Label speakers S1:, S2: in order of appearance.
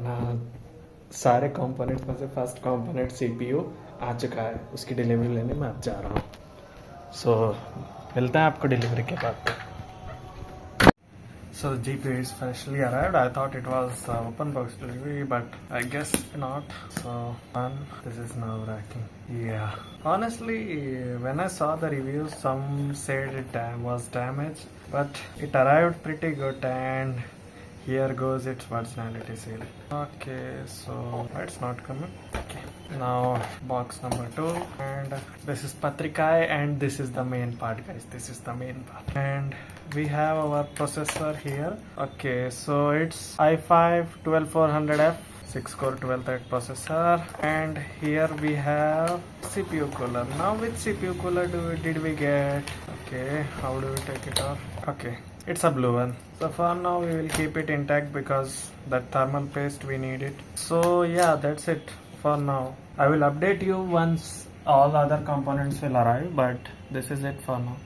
S1: ना सारे कंपोनेंट्स में से फर्स्ट कंपोनेंट सीपीयू आ चुका है, उसकी डिलीवरी लेने मैं अब जा रहा हूँ. सो मिलते हैं आपको डिलीवरी के बाद. So the GPU is freshly arrived. I thought it was open box delivery, but I guess not. So this is nerve-wracking. Yeah. Honestly, when I saw the reviews, some said it was damaged, but it arrived pretty good, and here goes its personality seal. Okay, so it's not coming. Okay. Now box number 2, and this is Patrikai, and this is the main part, guys. This is the main part, and we have our processor here. Okay, so it's i5-12400F 6-core 12-thread processor, and here we have CPU cooler. Now which CPU cooler did we get? Okay, how do we take it off? Okay, it's a blue one. So for now we will keep it intact because that thermal paste we need it. So yeah, that's it for now. I will update you once all other components will arrive, but this is it for now.